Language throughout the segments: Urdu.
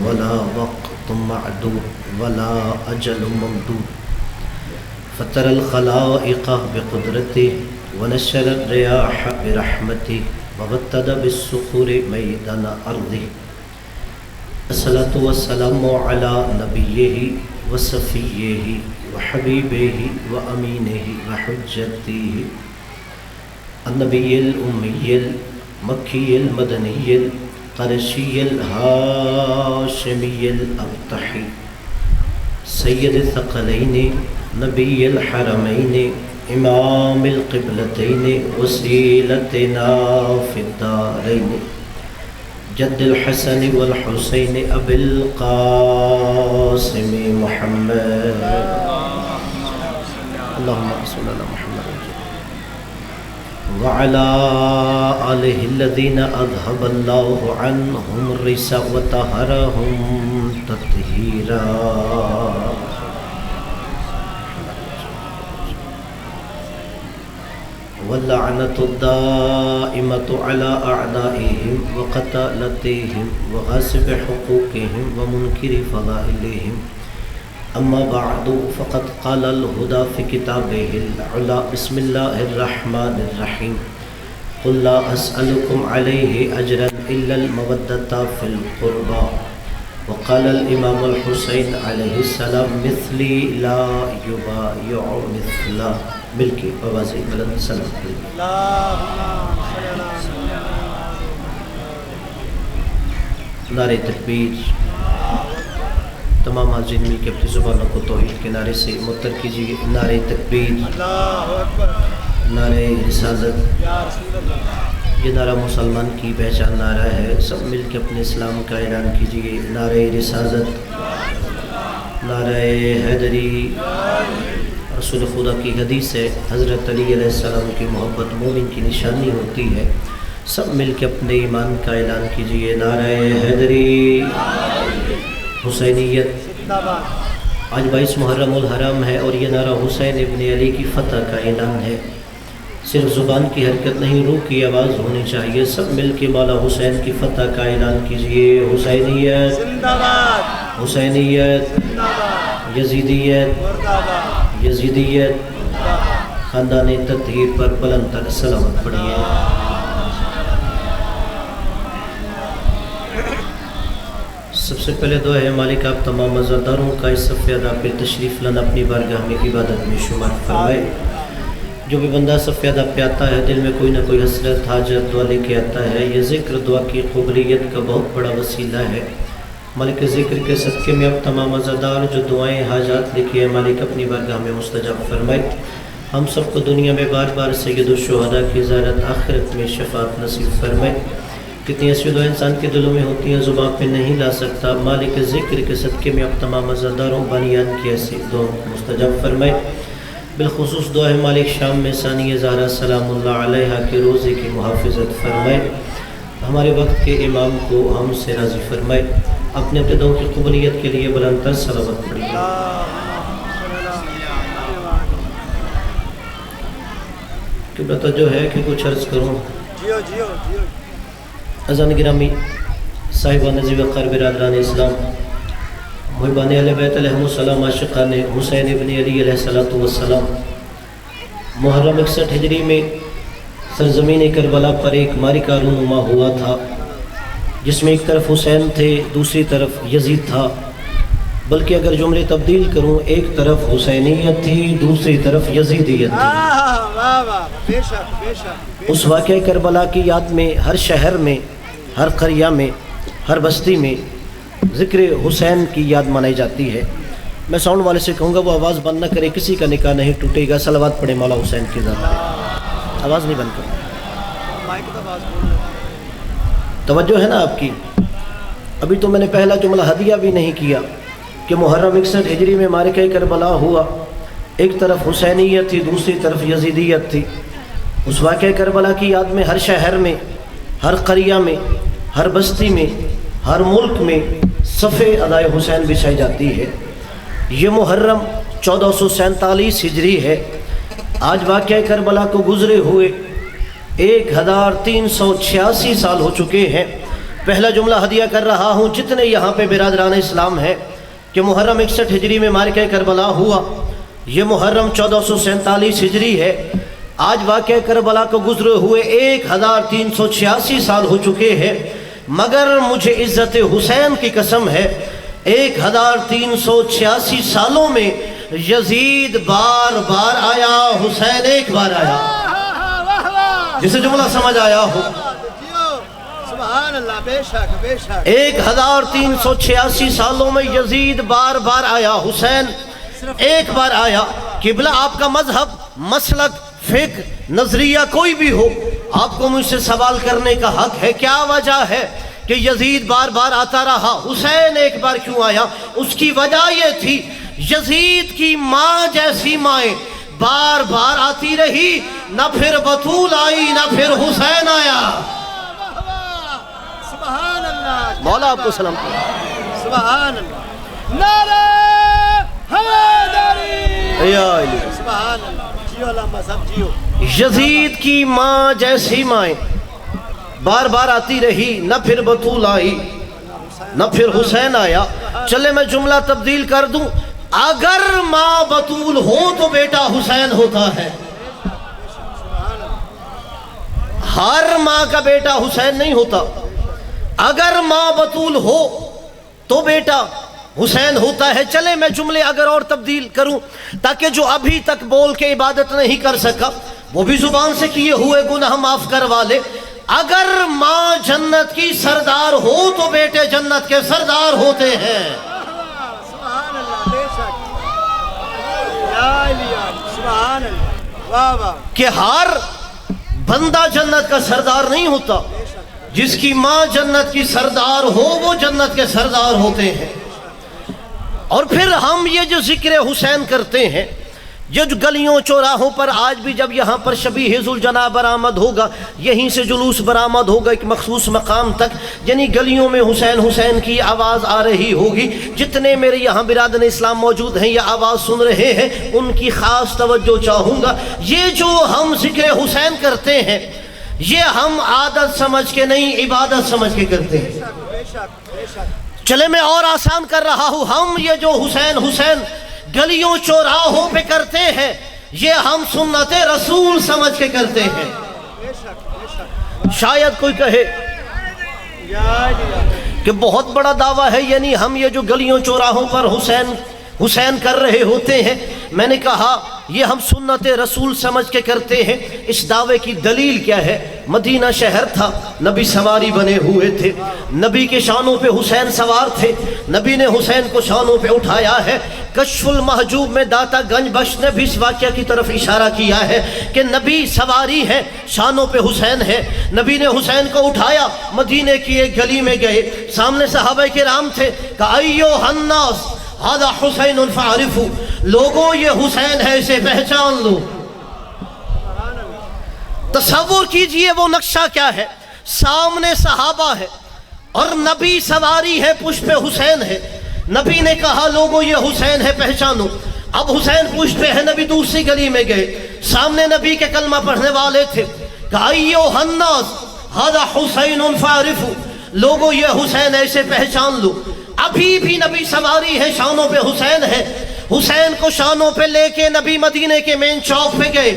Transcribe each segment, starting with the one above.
ولا وقت معدود ولا أجل ممدود فطر الخلائق بقدرته ونشر الرياح برحمته وبتد بالصخور ميدان أرضه الصلاة والسلام على نبيه وصفيه وحبيبه وأمينه وحجته النبي الأمي المكي المدني القرشي الهاشمي الأبطحي سيد الثقلين نبي الحرمين إمام القبلتين وسيلتنا في الدارين جد الحسن والحسين أبي القاسم محمد اللهم صل على محمد وعلى آله الذين أذهب الله عنهم الرجس وطهرهم تطهيرا واللعنة الدائمة على أعدائهم وقتالتهم وغاصب حقوقهم ومنكر فضائلهم أما بعد فقد قال الهدى في كتابه العلا بسم الله الرحمن الرحيم قل لا أسألكم عليه أجرا إلا المودة في القربى وقال الإمام الحسين عليه السلام مثلي لا يبايع مثلا ملکی بوازی بلند سلام نعرہ تکبیر تمام حاضرین مل کے اپنی زبانوں کو توحید کے نعرے سے متر کیجیے نعرہ تکبیر نعرہ رسالت یہ نعرہ مسلمان کی پہچان نعرہ ہے سب مل کے اپنے اسلام کا اعلان کیجیے نعرہ رسالت نعرہ حیدری رسول خدا کی حدیث ہے حضرت علی علیہ السلام کی محبت مومن کی نشانی ہوتی ہے سب مل کے اپنے ایمان کا اعلان کیجئے نعرہ حیدری حسینیت آج 22 محرم الحرام ہے اور یہ نعرہ حسین ابن علی کی فتح کا اعلان ہے صرف زبان کی حرکت نہیں روح کی آواز ہونی چاہیے سب مل کے مولا حسین کی فتح کا اعلان کیجئے حسینیت حسینیت یزیدیت یزیدیت خاندان تطہیر پر بلند تر سلامت پڑھیے سب سے پہلے دعا ہے مالک آپ تمام عزاداروں کا اس صف ادا پہ تشریف لانا اپنی بارگاہ میں عبادت میں شمار فرمائے جو بھی بندہ صف ادا پہ آتا ہے دل میں کوئی نہ کوئی حسرت حاجت دعا لے کے آتا ہے یہ ذکر دعا کی قبولیت کا بہت بڑا وسیلہ ہے مالک ذکر کے صدقے میں اب تمام عزادار جو دعائیں حاجات لکھے ہیں مالک اپنی بارگاہ میں مستجاب فرمائے ہم سب کو دنیا میں بار بار سید الشہداء کی زیارت آخرت میں شفاعت نصیب فرمائے کتنی ایسی دعائیں انسان کے دلوں میں ہوتی ہیں زبان پہ نہیں لا سکتا مالک ذکر کے صدقے میں اب تمام عزاداروں بانیان کی ایسی دعا مستجاب فرمائے بالخصوص دعا ہے مالک شام میں ثانیہ زہرا سلام اللہ علیہا کے روزے کی محافظت فرمائے ہمارے وقت کے امام کو ہم سے راضی فرمائے اپنے اپنے دعوں کی قبولیت کے لیے بلند تر صلوات پڑھیے قبلہ توجہ ہے کہ کچھ عرض کروں اذان گرامی صاحبان نظیر وقار برادران اسلام محبان اہل بیت علیہ السلام عاشقان حسین ابن علی علیہ السلام محرم 61 ہجری میں سرزمین کربلا پر ایک معرکہ رونما ہوا تھا جس میں ایک طرف حسین تھے دوسری طرف یزید تھا بلکہ اگر جملے تبدیل کروں ایک طرف حسینیت تھی دوسری طرف یزیدیت تھی اس واقعہ کربلا کی یاد میں ہر شہر میں ہر قریہ میں ہر بستی میں ذکر حسین کی یاد منائی جاتی ہے میں ساؤنڈ والے سے کہوں گا وہ آواز بند نہ کرے کسی کا نکاح نہیں ٹوٹے گا صلوات پڑھے مولا حسین کی ذات آواز نہیں بند کرنا توجہ ہے نا آپ کی ابھی تو میں نے پہلا جملہ ہدیہ بھی نہیں کیا کہ محرم 61 ہجری میں معرکہ کربلا ہوا ایک طرف حسینیت تھی دوسری طرف یزیدیت تھی اس واقعہ کربلا کی یاد میں ہر شہر میں ہر قریہ میں ہر بستی میں ہر ملک میں صف ادائے حسین بچھائی جاتی ہے یہ محرم 1447 ہجری ہے آج واقعہ کربلا کو گزرے ہوئے 1386 سال ہو چکے ہیں پہلا جملہ ہدیہ کر رہا ہوں جتنے یہاں پہ برادران اسلام ہیں کہ محرم 61 ہجری میں معرکہ کربلا ہوا، یہ محرم 1447 ہجری ہے۔ آج واقعہ کربلا کو گزرے ہوئے 1386 سال ہو چکے ہیں، مگر مجھے عزت حسین کی قسم ہے 1386 سالوں میں یزید بار بار آیا، حسین ایک بار آیا۔ جسے جملہ سمجھ آیا ہو، سبحان اللہ، بے شک بے شک۔ 1386 سالوں میں یزید بار بار آیا، حسین ایک بار آیا۔ قبلہ آپ کا مذہب، مسلک، فکر، نظریہ کوئی بھی ہو، آپ کو مجھ سے سوال کرنے کا حق ہے۔ کیا وجہ ہے کہ یزید بار بار آتا رہا، حسین ایک بار کیوں آیا؟ اس کی وجہ یہ تھی یزید کی ماں جیسی مائیں بار بار آتی رہی، نہ پھر بطول آئی نہ پھر حسین آیا۔ سبحان اللہ، مولا آپ کو سلام۔ سبحان اللہ، نعرہ حیدری، یا علی۔ سبحان اللہ، جیو علامہ صاحب جیو۔ یزید کی ماں جیسی مائیں بار بار آتی رہی، نہ پھر بطول آئی نہ پھر حسین آیا۔ چلے میں جملہ تبدیل کر دوں، اگر ماں بطول ہو تو بیٹا حسین ہوتا ہے۔ ہر ماں کا بیٹا حسین نہیں ہوتا، اگر ماں بطول ہو تو بیٹا حسین ہوتا ہے۔ چلے میں جملے اگر اور تبدیل کروں تاکہ جو ابھی تک بول کے عبادت نہیں کر سکا وہ بھی زبان سے کیے ہوئے گناہ معاف کروا لے۔ اگر ماں جنت کی سردار ہو تو بیٹے جنت کے سردار ہوتے ہیں۔ سبحان اللہ، بے شک، یا علی، سبحان اللہ، واہ واہ۔ کہ ہر بندہ جنت کا سردار نہیں ہوتا، جس کی ماں جنت کی سردار ہو وہ جنت کے سردار ہوتے ہیں۔ اور پھر ہم یہ جو ذکر حسین کرتے ہیں، یہ جو گلیوں چوراہوں پر آج بھی جب یہاں پر شبیہ ذوالجناح برآمد ہوگا، یہیں سے جلوس برآمد ہوگا ایک مخصوص مقام تک، یعنی گلیوں میں حسین حسین کی آواز آ رہی ہوگی۔ جتنے میرے یہاں برادران اسلام موجود ہیں یہ آواز سن رہے ہیں، ان کی خاص توجہ چاہوں گا۔ یہ جو ہم ذکر حسین کرتے ہیں یہ ہم عادت سمجھ کے نہیں، عبادت سمجھ کے کرتے ہیں۔ بے شک بے شک۔ چلے میں اور آسان کر رہا ہوں، ہم یہ جو حسین حسین گلیوں چوراہوں پہ کرتے ہیں یہ ہم سنت رسول سمجھ کے کرتے ہیں۔ بے شک بے شک، شاید کوئی کہے یا علی، کہ بہت بڑا دعویٰ ہے، یعنی ہم یہ جو گلیوں چوراہوں پر حسین حسین کر رہے ہوتے ہیں۔ میں نے کہا یہ ہم سنت رسول سمجھ کے کرتے ہیں۔ اس دعوے کی دلیل کیا ہے؟ مدینہ شہر تھا، نبی سواری بنے ہوئے تھے، نبی کے شانوں پہ حسین سوار تھے، نبی نے حسین کو شانوں پہ اٹھایا ہے۔ کشف المحجوب میں داتا گنج بخش نے بھی اس واقعہ کی طرف اشارہ کیا ہے کہ نبی سواری ہے، شانوں پہ حسین ہے۔ نبی نے حسین کو اٹھایا، مدینے کی ایک گلی میں گئے، سامنے صحابہ کرام تھے، کہ ایوہ الناس ھذا حسین فاعرفوا، لوگوں یہ حسین ہے اسے پہچان لو۔ تصور کیجئے وہ نقشہ کیا ہے، سامنے صحابہ ہے اور نبی سواری ہے، پشت پہ حسین ہے۔ نبی نے کہا لوگوں یہ حسین ہے پہچانو۔ اب حسین پشت پہ ہے، نبی دوسری گلی میں گئے، سامنے نبی کے کلمہ پڑھنے والے تھے، کہ ایوہ الناس ھذا حسین فاعرفوا، لوگوں یہ حسین ہے اسے پہچان لو۔ ابھی بھی نبی سواری ہے، شانوں پہ حسین ہے۔ حسین کو شانوں پہ لے کے نبی مدینے کے مین چوک پہ گئے،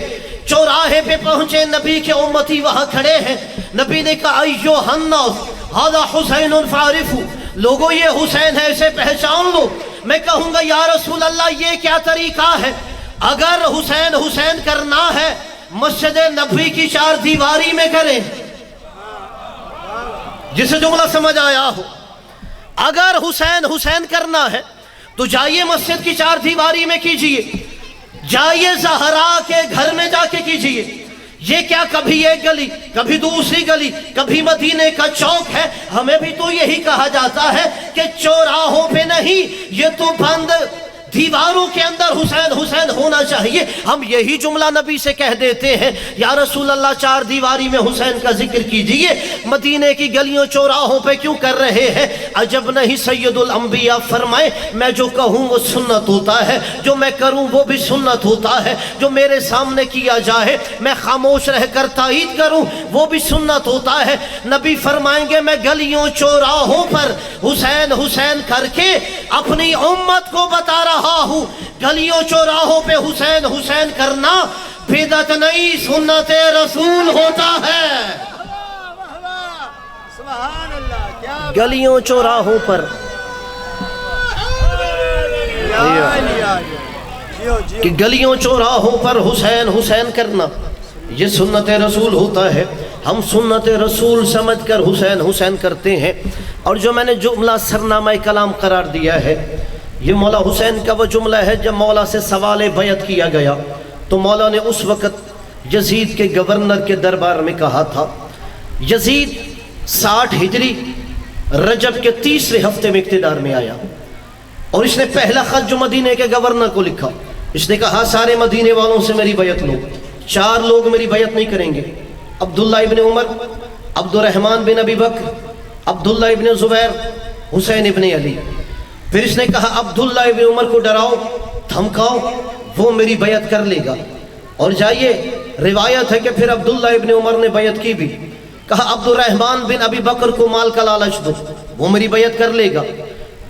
چوراہے پہ پہنچے، نبی کے امتی وہاں کھڑے ہیں۔ نبی نے کہا ایوہ الناس ھذا حسین فاعرفوا، لوگوں یہ حسین ہے اسے پہچان لو۔ میں کہوں گا یا رسول اللہ یہ کیا طریقہ ہے؟ اگر حسین حسین کرنا ہے مسجد نبوی کی چار دیواری میں کریں، جسے جملہ سمجھ آیا ہو۔ اگر حسین حسین کرنا ہے تو جائیے مسجد کی چار دیواری میں کیجئے، جائیے زہرا کے گھر میں جا کے کیجئے۔ یہ کیا کبھی ایک گلی کبھی دوسری گلی کبھی مدینے کا چوک ہے؟ ہمیں بھی تو یہی کہا جاتا ہے کہ چوراہوں پہ نہیں، یہ تو بند دیواروں کے اندر حسین حسین ہونا چاہیے. ہم یہی جملہ نبی سے کہہ دیتے ہیں یا رسول اللہ چار دیواری میں حسین کا ذکر کیجئے, مدینے کی گلیوں چوراہوں پہ کیوں کر رہے ہیں؟ عجب نہیں سید الانبیاء فرمائے میں جو کہوں وہ سنت ہوتا ہے, جو میں کروں وہ بھی سنت ہوتا ہے, جو میرے سامنے کیا جائے میں خاموش رہ کر تائید کروں وہ بھی سنت ہوتا ہے. نبی فرمائیں گے میں گلیوں چوراہوں پر حسین حسین کر کے اپنی امت کو بتا رہا ہوں, گلیوں چوراہوں پہ حسین حسین کرنا بدعت نہیں سنت رسول ہوتا ہے. سبحان اللہ, کیا گلیوں چوراہوں پر کہ گلیوں چوراہوں پر حسین حسین کرنا یہ سنت رسول ہوتا ہے. ہم سنت رسول سمجھ کر حسین حسین کرتے ہیں. اور جو میں نے جملہ سرنامہ کلام قرار دیا ہے یہ مولا حسین کا وہ جملہ ہے. جب مولا سے سوال بیعت کیا گیا تو مولا نے اس وقت یزید کے گورنر کے دربار میں کہا تھا. یزید 60 ہجری رجب کے 30ویں ہفتے میں اقتدار میں آیا اور اس نے پہلا خط جو مدینے کے گورنر کو لکھا, اس نے کہا سارے مدینے والوں سے میری بیعت لو. 4 لوگ میری بیعت نہیں کریں گے, عبداللہ ابن عمر, عبد الرحمن بن ابی بکر, عبداللہ ابن زبیر, حسین ابن علی. پھر اس نے کہا عبداللہ ابن عمر کو ڈراؤ دھمکاؤ وہ میری بیعت کر لے گا. اور جائیے روایت ہے کہ پھر عبداللہ ابن عمر نے بیعت کی بھی. کہا عبد الرحمن بن ابی بکر کو مال کا لالچ دو وہ میری بیعت کر لے گا.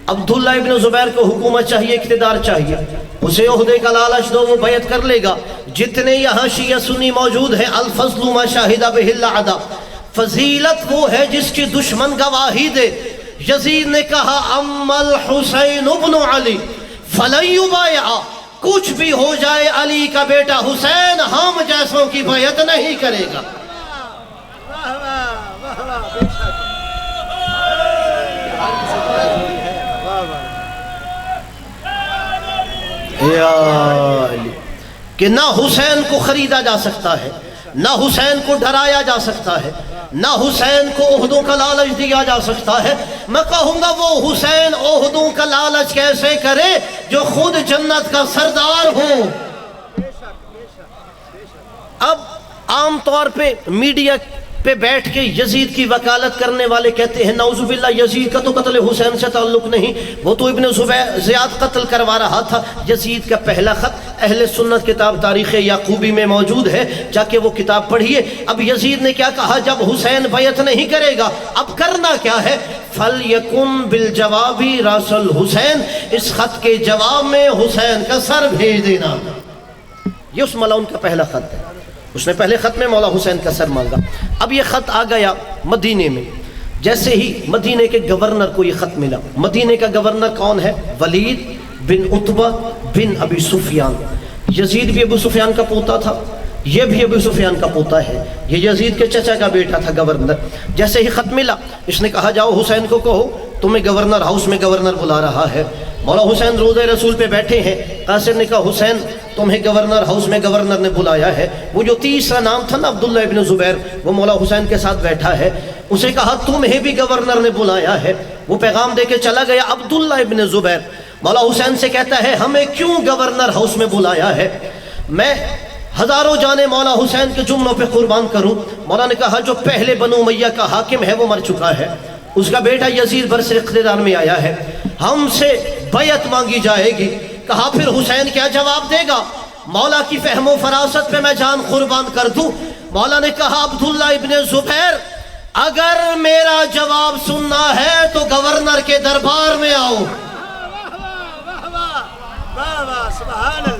عبداللہ ابن زبیر کو حکومت چاہیے, اقتدار چاہیے, اسے عہدے کا لالچ دو وہ بیعت کر لے گا. جتنے یہاں شیعہ سنی موجود ہیں الفضل ما شاہد بہ الاعداء, فضیلت وہ ہے جس کی دشمن گواہی دے. یزید نے کہا اما الحسین ابن علی فلن یبایع, کچھ بھی ہو جائے علی کا بیٹا حسین ہم جیسوں کی بیعت نہیں کرے گا. واہ واہ واہ واہ, بے شک یا علی کہ نہ حسین کو خریدا جا سکتا ہے, نہ حسین کو ڈرایا جا سکتا ہے, نہ حسین کو عہدوں کا لالچ دیا جا سکتا ہے. میں کہوں گا وہ حسین عہدوں کا لالچ کیسے کرے جو خود جنت کا سردار ہو. اب عام طور پہ میڈیا پہ بیٹھ کے یزید کی وکالت کرنے والے کہتے ہیں نعوذ باللہ یزید کا تو قتل حسین سے تعلق نہیں, وہ تو ابن زیاد قتل کروا رہا تھا. یزید کا پہلا خط اہل سنت کتاب تاریخ یعقوبی میں موجود ہے, جا کے وہ کتاب پڑھیے. اب یزید نے کیا کہا جب حسین بیعت نہیں کرے گا اب کرنا کیا ہے؟ فَلْيَكُنْ بِالْجَوَابِ رَاسَ الْحُسین, اس خط کے جواب میں حسین کا سر بھیج دینا. یہ اس ملعون کا پہلا خط ہے. اس نے پہلے خط میں مولا حسین کا سر مانگا. اب یہ خط آ گیا مدینے میں. جیسے ہی مدینے کے گورنر کو یہ خط ملا, مدینے کا گورنر کون ہے؟ ولید بن عتبہ بن ابی سفیان. یزید بھی ابو سفیان کا پوتا تھا, یہ بھی ابو سفیان کا پوتا ہے, یہ یزید کے چچا کا بیٹا تھا گورنر. جیسے ہی خط ملا اس نے کہا جاؤ حسین کو کہو تمہیں گورنر ہاؤس میں گورنر بلا رہا ہے. مولا حسین روضہ رسول پہ بیٹھے ہیں. قاسم نے کہا حسین تمہیں گورنر ہاؤس میں گورنر نے بلایا ہے. وہ جو تیسرا نام تھا نا عبداللہ ابن زبیر, وہ مولا حسین کے ساتھ بیٹھا ہے. اسے کہا تمہیں بھی گورنر نے بلایا ہے. وہ پیغام دے کے چلا گیا. عبداللہ ابن زبیر مولا حسین سے کہتا ہے ہمیں کیوں گورنر ہاؤس میں بلایا ہے؟ میں ہزاروں جانے مولا حسین کے جملوں پہ قربان کروں. مولا نے کہا جو پہلے بنو امیہ کا حاکم ہے وہ مر چکا ہے, اس کا بیٹا یزید برسر اقتدار میں آیا ہے, ہم سے بیعت مانگی جائے گی. کہا پھر حسین کیا جواب دے گا؟ مولا کی فہم و فراست پہ میں جان قربان کر دوں. مولا نے کہا عبداللہ ابن زبیر اگر میرا جواب سننا ہے تو گورنر کے دربار میں آؤ.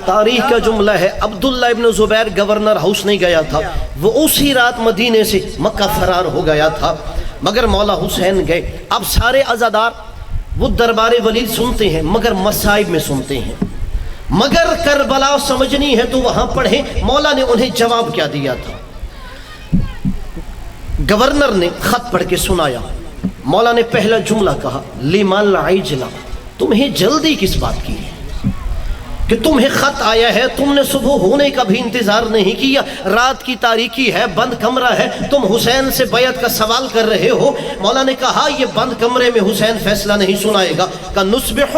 تاریخ کا جملہ ہے عبداللہ ابن زبیر گورنر ہاؤس نہیں گیا تھا, وہ اسی رات مدینے سے مکہ فرار ہو گیا تھا. مگر مولا حسین گئے. اب سارے عزادار وہ دربار ولید سنتے ہیں مگر مصائب میں سنتے ہیں. مگر کربلا سمجھنی ہے تو وہاں پڑھیں مولا نے انہیں جواب کیا دیا تھا. گورنر نے خط پڑھ کے سنایا. مولا نے پہلا جملہ کہا لمن عجلا, تمہیں جلدی کس بات کی ہے کہ تمہیں خط آیا ہے, تم نے صبح ہونے کا بھی انتظار نہیں کیا, رات کی تاریکی ہے, بند کمرہ ہے, تم حسین سے بیعت کا سوال کر رہے ہو. مولا نے کہا یہ بند کمرے میں حسین فیصلہ نہیں سنائے گا. کہ نصبح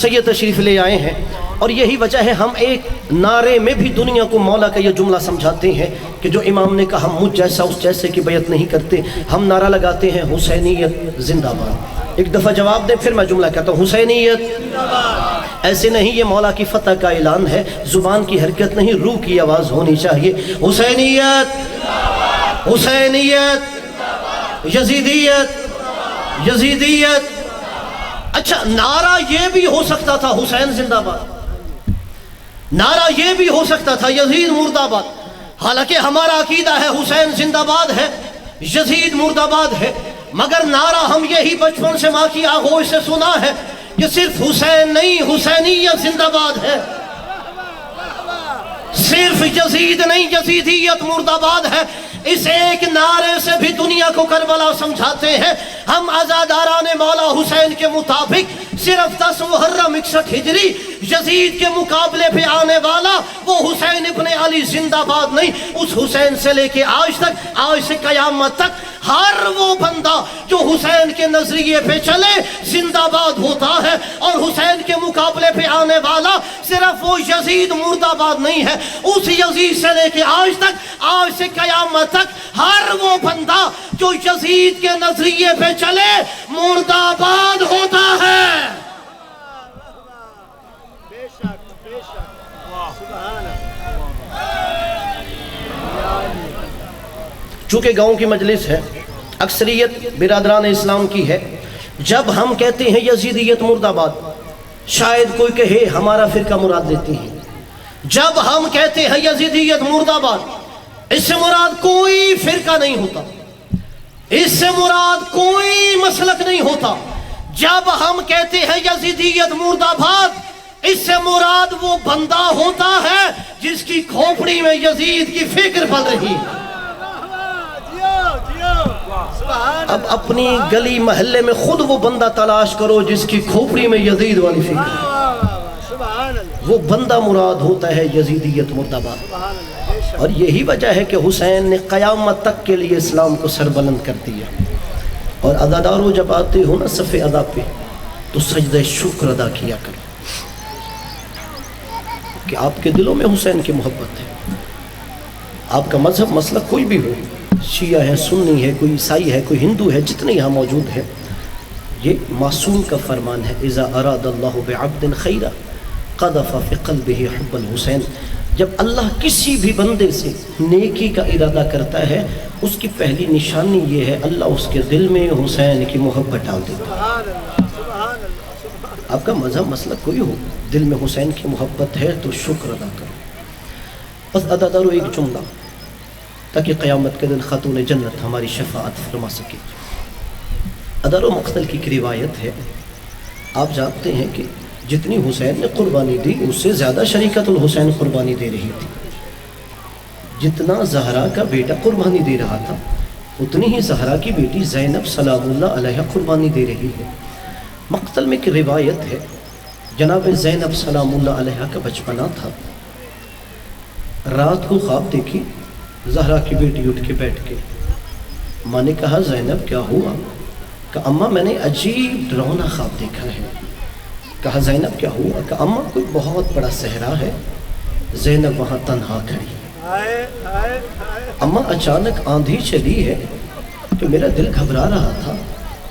سید تشریف لے آئے ہیں، اور یہی وجہ ہے ہم ایک نعرے میں بھی دنیا کو مولا کا یہ جملہ سمجھاتے ہیں کہ جو امام نے کہا مجھ جیسا اس جیسے کی بیعت نہیں کرتے، ہم نعرہ لگاتے ہیں حسینیت زندہ باد۔ ایک دفعہ جواب دیں پھر میں جملہ کہتا ہوں، حسینیت ایسے نہیں، یہ مولا کی فتح کا اعلان ہے، زبان کی حرکت نہیں، روح کی آواز ہونی چاہیے۔ حسینیت، حسینیت، یزیدیت، یزیدیت۔ اچھا نعرہ یہ بھی ہو سکتا تھا حسین زندہ باد، نعرہ یہ بھی ہو سکتا تھا یزید مرد آباد، حالانکہ ہمارا عقیدہ ہے حسین زندہ باد ہے، یزید مرد آباد ہے، مگر نعرہ ہم یہی بچپن سے ماں کی آغوش سے سنا ہے کہ صرف حسین نہیں، حسینیت زندہ باد ہے، صرف یزید نہیں، یزیدیت مرد آباد ہے۔ اس ایک نعرے سے بھی دنیا کو کربلا سمجھاتے ہیں۔ ہم عزاداران مولا حسین کے مطابق صرف 10 محرم 61 ہجری یزید کے مقابلے پہ آنے والا وہ حسین ابن علی زندہ باد نہیں، اس حسین سے لے کے آج تک، آج سے قیامت تک ہر وہ بندہ جو حسین کے نظریے پہ چلے زندہ باد ہوتا ہے، اور حسین کے مقابلے پہ آنے والا صرف وہ یزید مرد آباد نہیں ہے، اس یزید سے لے کے آج تک، آج سے قیامت تک ہر وہ بندہ جو یزید کے نظریے پہ چلے مرد آباد ہوتا ہے۔ بے شک، بے شک، سبحان چونکہ گاؤں کی مجلس ہے، اکثریت برادران اسلام کی ہے، جب ہم کہتے ہیں یزیدیت مرد آباد، شاید کوئی کہے ہمارا فرقہ مراد لیتی ہے۔ جب ہم کہتے ہیں یزیدیت مرد آباد، اس سے مراد کوئی فرقہ نہیں ہوتا، اس سے مراد کوئی مسلک نہیں ہوتا۔ جب ہم کہتے ہیں یزیدیت مرد آباد، اس سے مراد وہ بندہ ہوتا ہے جس کی کھوپڑی میں یزید کی فکر پل رہی ہے۔ اب اپنی گلی محلے میں خود وہ بندہ تلاش کرو جس کی کھوپڑی میں یزید والی فکر ہے، وہ بندہ مراد ہوتا ہے یزیدیت مرد آباد۔ اور یہی وجہ ہے کہ حسین نے قیامت تک کے لیے اسلام کو سربلند کر دیا۔ اور عزاداروں جب آتے ہو نا صف ادا پہ تو سجدہ شکر ادا کیا کرو کہ آپ کے دلوں میں حسین کی محبت ہے۔ آپ کا مذہب مسلک کوئی بھی ہو، شیعہ ہے، سنی ہے، کوئی عیسائی ہے، کوئی ہندو ہے، جتنے یہاں موجود ہیں، یہ معصوم کا فرمان ہے، اذا اراد اللہ بعبد خیرا قذف فی قلبہ حب الحسین۔ جب اللہ کسی بھی بندے سے نیکی کا ارادہ کرتا ہے، اس کی پہلی نشانی یہ ہے اللہ اس کے دل میں حسین کی محبت ڈال دیتا ہے۔ آپ کا مذہب مسلک کوئی ہو، دل میں حسین کی محبت ہے تو شکر ادا کرو۔ بس ادا کرو ایک جملہ تاکہ قیامت کے دن خاتون جنت ہماری شفاعت فرما سکے۔ ادر و مقتل کی روایت ہے، آپ جانتے ہیں کہ جتنی حسین نے قربانی دی اس سے زیادہ شریکت الحسین قربانی دے رہی تھی۔ جتنا زہرا کا بیٹا قربانی دے رہا تھا اتنی ہی زہرا کی بیٹی زینب سلام اللہ علیہ قربانی دے رہی ہے۔ مقتل میں ایک روایت ہے، جناب زینب سلام اللہ علیہ کا بچپنا تھا، رات کو خواب دیکھی، زہرا کی بیٹی اٹھ کے بیٹھ کے، ماں نے کہا زینب کیا ہوا؟ کہا اماں میں نے عجیب ڈراؤنا خواب دیکھا ہے۔ کہا زینب کیا ہوا؟ کہا اماں کوئی بہت بڑا صحرا ہے، زینب وہاں تنہا کھڑی، اماں اچانک آندھی چلی ہے تو میرا دل گھبرا رہا تھا،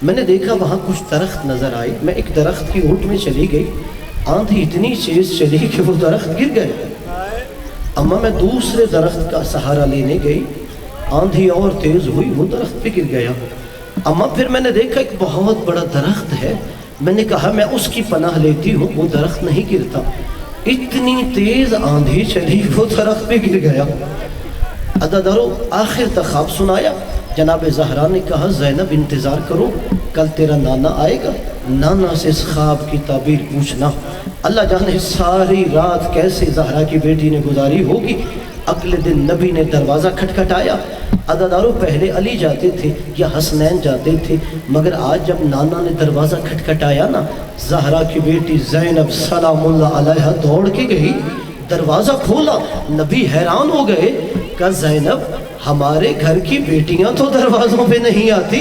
میں نے دیکھا وہاں کچھ درخت نظر آئے، میں ایک درخت کی اونٹ میں چلی گئی، آندھی اتنی تیز چلی کہ وہ درخت گر گئے، اماں میں دوسرے درخت کا سہارا لینے گئی، آندھی اور تیز ہوئی، وہ درخت پہ گر گیا، اماں پھر میں نے دیکھا ایک بہت بڑا درخت ہے، میں نے کہا میں اس کی پناہ لیتی ہوں، وہ درخت نہیں گرتا، اتنی تیز آندھی چلی وہ درخت پہ گر گیا۔ عزادارو آخر تک خواب سنایا، جناب زہرا نے کہا زینب انتظار کرو، کل تیرا نانا آئے گا، نانا سے اس خواب کی تعبیر پوچھنا۔ اللہ جانے ساری رات کیسے زہرا کی بیٹی نے گزاری ہوگی۔ اگلے دن نبی نے دروازہ کھٹکھٹایا، عزادارو پہلے علی جاتے تھے یا حسنین جاتے تھے، مگر آج جب نانا نے دروازہ کھٹکھٹایا نا، زہرا کی بیٹی زینب سلام اللہ علیہ دوڑ کے گئی، دروازہ کھولا، نبی حیران ہو گئے، کہا زینب ہمارے گھر کی بیٹیاں تو دروازوں پہ نہیں آتی۔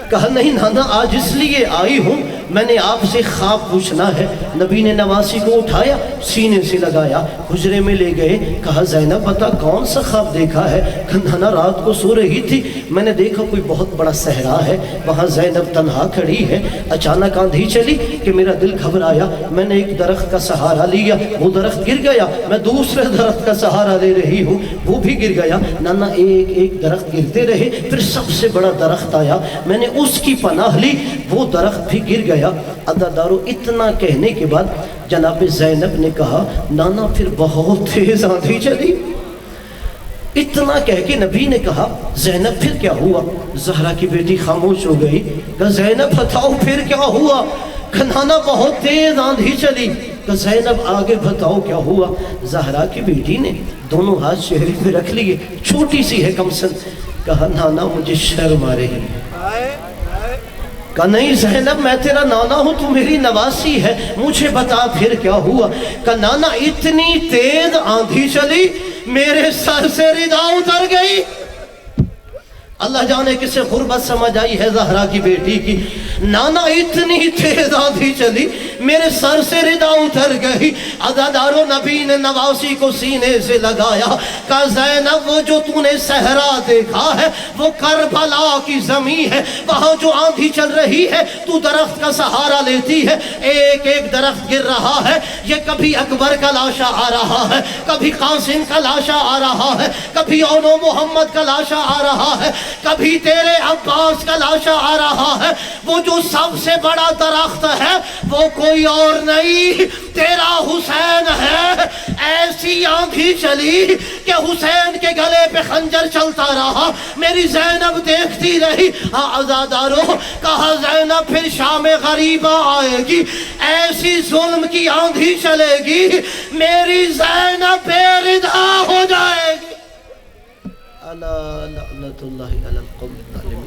کہا نہیں نانا آج اس لیے آئی ہوں میں نے آپ سے خواب پوچھنا ہے۔ نبی نے نواسی کو اٹھایا، سینے سے لگایا، حجرے میں لے گئے، کہا زینب بتا کون سا خواب دیکھا ہے؟ کہا رات کو سو رہی تھی، میں نے دیکھا کوئی بہت بڑا صحرا ہے، وہاں زینب تنہا کھڑی ہے، اچانک آندھی چلی کہ میرا دل گھبرایا، میں نے ایک درخت کا سہارا لیا، وہ درخت گر گیا، میں دوسرے درخت کا سہارا لے رہی ہوں، وہ بھی گر گیا۔ نانا ایک ایک درخت گرتے رہے، پھر سب سے بڑا درخت آیا، میں نے اس کی پناہ لی، وہ درخت بھی گر گیا۔ عزادارو اتنا کہنے کے بعد جناب زینب نے کہا نانا پھر بہت تیز آندھی چلی۔ اتنا کہہ کے نبی نے کہا زینب پھر کیا ہوا؟ زہرا کی بیٹی خاموش ہو گئی، کہا زینب بتاؤ پھر کیا ہوا؟ کہا نانا بہت تیز آندھی چلی۔ کہا زینب آگے بتاؤ کیا ہوا؟ زہرا کی بیٹی نے دونوں ہاتھ چہرے پہ رکھ لیے، چھوٹی سی ہے کم سن، کہا نانا مجھے شرم آ رہی ہے۔ کہا نہیں زینب میں تیرا نانا ہوں، تو میری نواسی ہے، مجھے بتا پھر کیا ہوا؟ کہا نانا اتنی تیز آندھی چلی میرے سر سے ردا اتر گئی۔ اللہ جانے کسے غربت سمجھ آئی ہے زہرا کی بیٹی کی۔ نانا اتنی تیز آندھی چلی میرے سر سے ردا اتر گئی۔ عزادارو نبی نے نواسی کو سینے سے لگایا، کہا زینب وہ جو تو نے صحرا دیکھا ہے وہ کربلا کی زمین ہے، وہاں جو آندھی چل رہی ہے تو درخت کا سہارا لیتی ہے، ایک ایک درخت گر رہا ہے، یہ کبھی اکبر کا لاشا آ رہا ہے، کبھی قاسم کا لاشا آ رہا ہے، کبھی اونو محمد کا لاشا آ رہا ہے، کبھی تیرے عباس کا لاشا آ رہا ہے۔ وہ جو سب سے بڑا درخت ہے وہ کوئی اور نہیں تیرا حسین ہے۔ ایسی آندھی چلی کہ حسین کے گلے پہ خنجر چلتا رہا، میری زینب دیکھتی رہی۔ عزادارو کہا زینب پھر شام غریبہ آئے گی، ایسی ظلم کی آندھی چلے گی میری زینب بے ردا ہو جائے گی۔ اللہ لعنت اللہ علی القوم الظالمین۔